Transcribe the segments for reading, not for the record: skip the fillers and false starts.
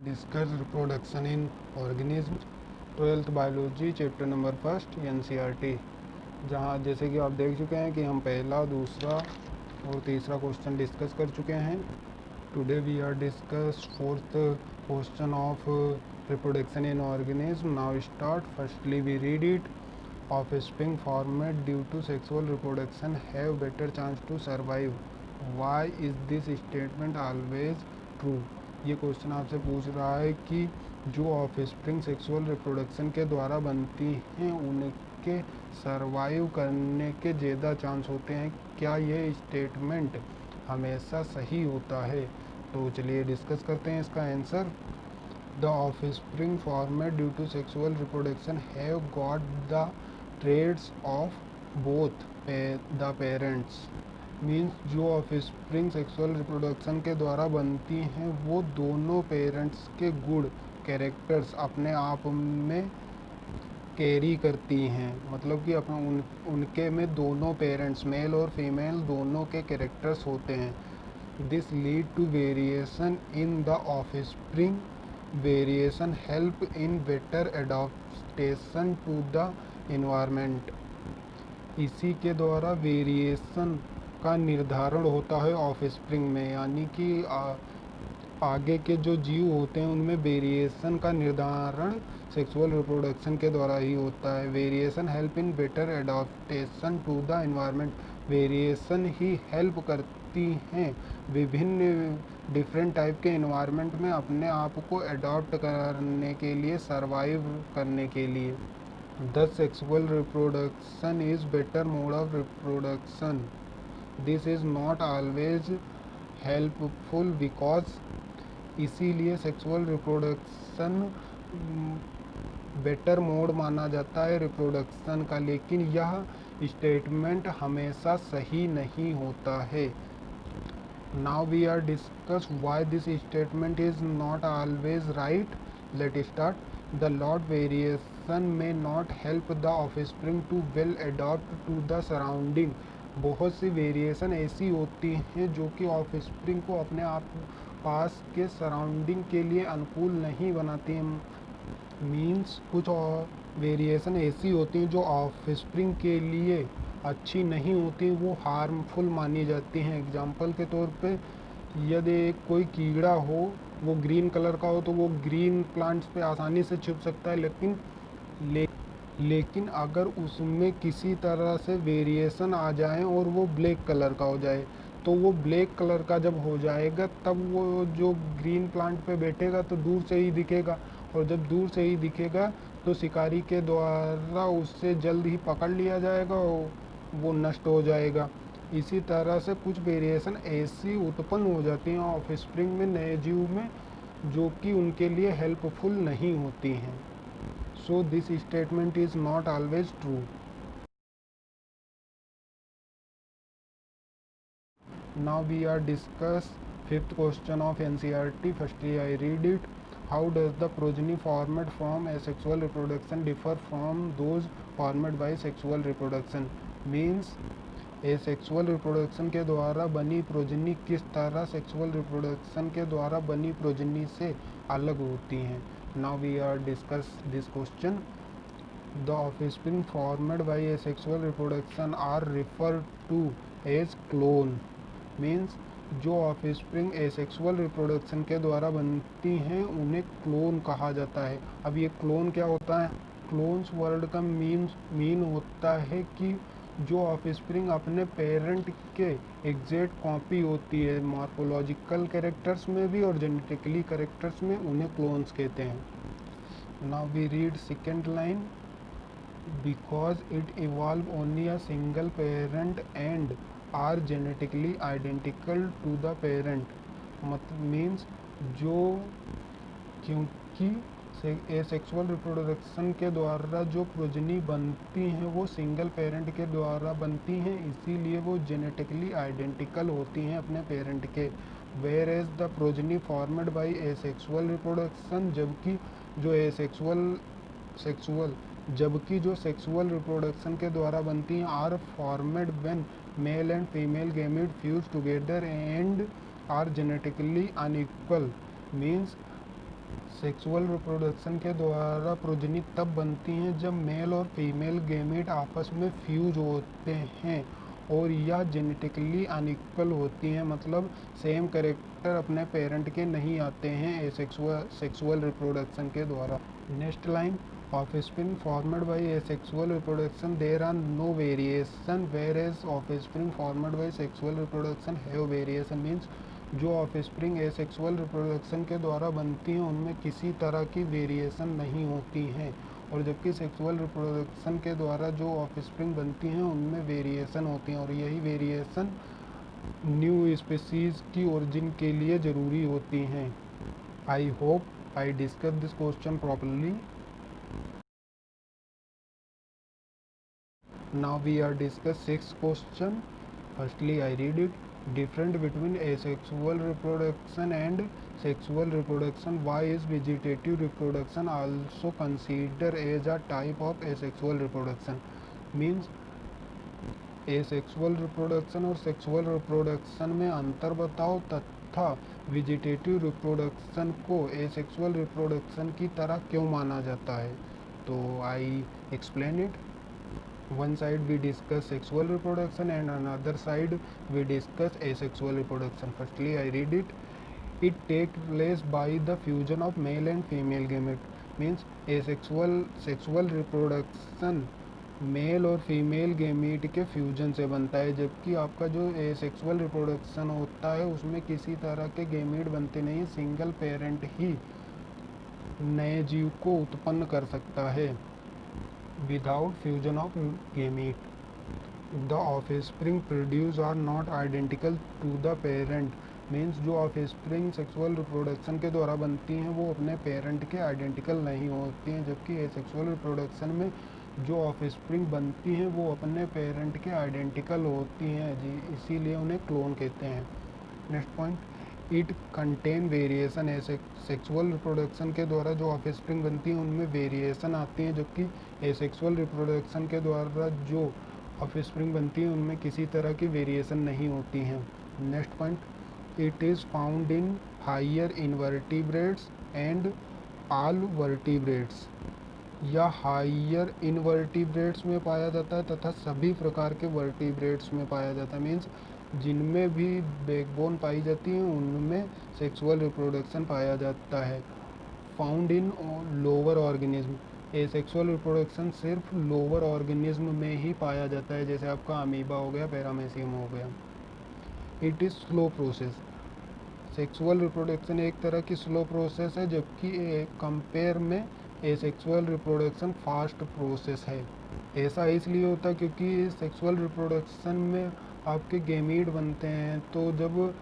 Discuss reproduction in organism, 12th biology, chapter number first, NCERT. जहाँ जैसे कि आप देख चुके हैं कि हम पहला, दूसरा और तीसरा क्वेश्चन डिस्कस कर चुके हैं। Today we are discuss fourth question of reproduction in organism. Now start. Firstly we read it. Offspring formed due to sexual reproduction have better chance to survive. Why is this statement always true? ये question आपसे पूछ रहा है कि जो offspring sexual reproduction के द्वारा बनती हैं उनके सर्वाइव करने के ज़्यादा चांस होते हैं। क्या ये स्टेटमेंट हमेशा सही होता है? तो चलिए डिस्कस करते हैं इसका answer. The offspring formed due to sexual reproduction have got the traits of both the parents. Means जो ऑफस्प्रिंग सेक्सुअल रिप्रोडक्शन के द्वारा बनती हैं वो दोनों पेरेंट्स के गुड कैरेक्टर्स अपने आप में कैरी करती हैं। मतलब कि उनके में दोनों पेरेंट्स मेल और फीमेल दोनों के कैरेक्टर्स होते हैं। This lead to variation in the offspring. Variation help in better adaptation to the environment. इसी के द्वारा वेरिएशन का निर्धारण होता है ऑफस्प्रिंग में, यानी कि आगे के जो जीव होते हैं उनमें वेरिएशन का निर्धारण सेक्सुअल रिप्रोडक्शन के द्वारा ही होता है। Variation help in better adaptation to the environment. Variation ही हेल्प करती हैं विभिन्न डिफरेंट टाइप के एनवायरनमेंट में अपने आप को अडॉप्ट करने के लिए, सर्वाइव करने के लिए। The sexual reproduction is better mode of reproduction. This is not always helpful because. इसीलिए सेक्सुअल रिप्रोडक्शन बेटर मोड माना जाता है रिप्रोडक्शन का, लेकिन यह स्टेटमेंट हमेशा सही नहीं होता है। Now we are discuss why this statement is not always right. Let start. The lot variation में not help the offspring to well adopt to the surrounding. बहुत सी वेरिएशन ऐसी होती हैं जो कि ऑफस्प्रिंग को अपने आप पास के सराउंडिंग के लिए अनुकूल नहीं बनाती हैं। मीन्स कुछ वेरिएशन ऐसी होती हैं जो ऑफस्प्रिंग के लिए अच्छी नहीं होती, वो हार्मफुल मानी जाती हैं। एग्जाम्पल के तौर पे यदि कोई कीड़ा हो, वो ग्रीन कलर का हो तो वो ग्रीन प्लांट्स पे आसानी से छिप सकता है, लेकिन अगर उसमें किसी तरह से वेरिएशन आ जाए और वो ब्लैक कलर का हो जाए, तो वो ब्लैक कलर का जब हो जाएगा तब वो जो ग्रीन प्लांट पे बैठेगा तो दूर से ही दिखेगा, और जब दूर से ही दिखेगा तो शिकारी के द्वारा उससे जल्द ही पकड़ लिया जाएगा और वो नष्ट हो जाएगा। इसी तरह से कुछ वेरिएशन ऐसी उत्पन्न हो जाती हैं ऑफस्प्रिंग में, नए जीव में, जो कि उनके लिए हेल्पफुल नहीं होती हैं। So this statement is not always true. Now we are discuss fifth question of NCERT. Firstly I read it. How does the progeny formed from asexual reproduction differ from those formed by sexual reproduction? Means asexual reproduction के द्वारा बनी progeny किस तरह sexual reproduction के द्वारा बनी progeny से अलग होती हैं। Now we are discuss this question. The offspring formed by asexual reproduction are referred to as clone. Means जो ऑफस्प्रिंग एसेक्सुअल रिप्रोडक्शन के द्वारा बनती हैं उन्हें क्लोन कहा जाता है। अब ये क्लोन क्या होता है? क्लोन्स वर्ड का मीन होता है कि जो ऑफस्प्रिंग अपने पेरेंट के एग्जैक्ट कॉपी होती है, मॉर्फोलॉजिकल कैरेक्टर्स में भी और जेनेटिकली कैरेक्टर्स में, उन्हें क्लोन्स कहते हैं। Now we read second line. Because it evolve only a single parent and are genetically identical to the parent. मतलब मीन्स जो, क्योंकि एसेक्सुअल रिप्रोडक्शन के द्वारा जो प्रोजनी बनती हैं वो सिंगल पेरेंट के द्वारा बनती हैं, इसीलिए वो जेनेटिकली आइडेंटिकल होती हैं अपने पेरेंट के। Whereas the progeny formed by asexual reproduction, जबकि जो सेक्सुअल रिप्रोडक्शन के द्वारा बनती हैं are formed when male and female gamete fuse together and are genetically unequal. Means sexual reproduction के द्वारा प्रोजनी तब बनती हैं जब मेल और फीमेल गैमेट आपस में फ्यूज होते हैं और यह जेनेटिकली अनइक्वल होती हैं, मतलब सेम कैरेक्टर अपने पेरेंट के नहीं आते हैं सेक्सुअल रिप्रोडक्शन के द्वारा। Next line, offspring formed by asexual reproduction there are no variation whereas offspring formed by sexual reproduction have variation. Means जो ऑफस्प्रिंग एसेक्सुअल रिप्रोडक्शन के द्वारा बनती हैं उनमें किसी तरह की वेरिएशन नहीं होती हैं, और जबकि सेक्सुअल रिप्रोडक्शन के द्वारा जो ऑफस्प्रिंग बनती हैं उनमें वेरिएशन होती हैं, और यही वेरिएशन न्यू स्पीसीज की ओरिजिन के लिए ज़रूरी होती हैं। I hope I discuss this question properly. Now we are discuss sixth question. Firstly, I read it. Difference between asexual reproduction and sexual reproduction. Why is vegetative reproduction also considered as a type of asexual reproduction? Means asexual reproduction और sexual reproduction में अंतर बताओ तथा vegetative reproduction को asexual reproduction की तरह क्यों माना जाता है। तो I explain it. One side we discuss sexual reproduction and another side we discuss asexual reproduction. Firstly, I read it. It takes place by the fusion of male and female gamete. Means sexual reproduction male और female gamete के fusion से बनता है, जबकि आपका जो asexual reproduction होता है उसमें किसी तरह के गेमीट बनते नहीं है, सिंगल पेरेंट ही नए जीव को उत्पन्न कर सकता है। Without fusion of gamete, the offspring produced are not identical to the parent. Means जो ऑफस्प्रिंग सेक्सुअल रिप्रोडक्शन के द्वारा बनती हैं वो अपने पेरेंट के आइडेंटिकल नहीं होती हैं, जबकि एसेक्सुअल रिप्रोडक्शन में जो ऑफस्प्रिंग बनती हैं वो अपने पेरेंट के आइडेंटिकल होती हैं जी, इसीलिए उन्हें क्लोन कहते हैं। Next point, it contain variation. Sexual reproduction के द्वारा जो ऑफस्प्रिंग बनती हैं उनमें वेरिएशन आती हैं, जबकि एसेक्सुअल रिप्रोडक्शन के द्वारा जो ऑफस्प्रिंग बनती हैं उनमें किसी तरह की वेरिएशन नहीं होती हैं। Next point, it is found in higher invertebrates and all vertebrates. या हायर इनवर्टिब्रेट्स में पाया जाता है तथा सभी प्रकार के वर्टिब्रेट्स में पाया जाता है। मीन्स जिनमें भी बैकबोन पाई जाती है उनमें सेक्सुअल रिप्रोडक्शन पाया जाता है। Found in lower organism, asexual reproduction सिर्फ लोअर ऑर्गेनिज्म में ही पाया जाता है, जैसे आपका अमीबा हो गया, पैरामेसियम हो गया। It is slow process. Sexual reproduction एक तरह की स्लो प्रोसेस है, जबकि कंपेयर में एसेक्सुअल रिप्रोडक्शन फास्ट प्रोसेस है। ऐसा इसलिए होता है क्योंकि सेक्सुअल रिप्रोडक्शन में आपके गेमीट बनते हैं, तो जब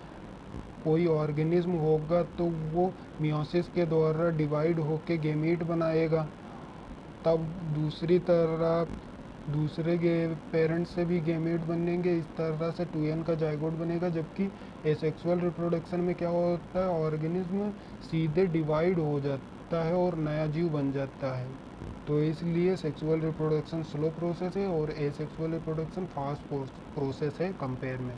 कोई ऑर्गेनिज्म होगा तो वो मियोसिस के द्वारा डिवाइड होके गेमीट बनाएगा, तब दूसरी तरह दूसरे पेरेंट से भी गेमीट बनेंगे, इस तरह से 2n का जाइगोट बनेगा। जबकि एसेक्सुअल रिप्रोडक्शन में क्या होता है, ऑर्गेनिज्म सीधे डिवाइड हो जाता है और नया जीव बन जाता है। तो इसलिए सेक्सुअल रिप्रोडक्शन स्लो प्रोसेस है और एसेक्सुअल रिप्रोडक्शन फास्ट प्रोसेस है कंपेयर में।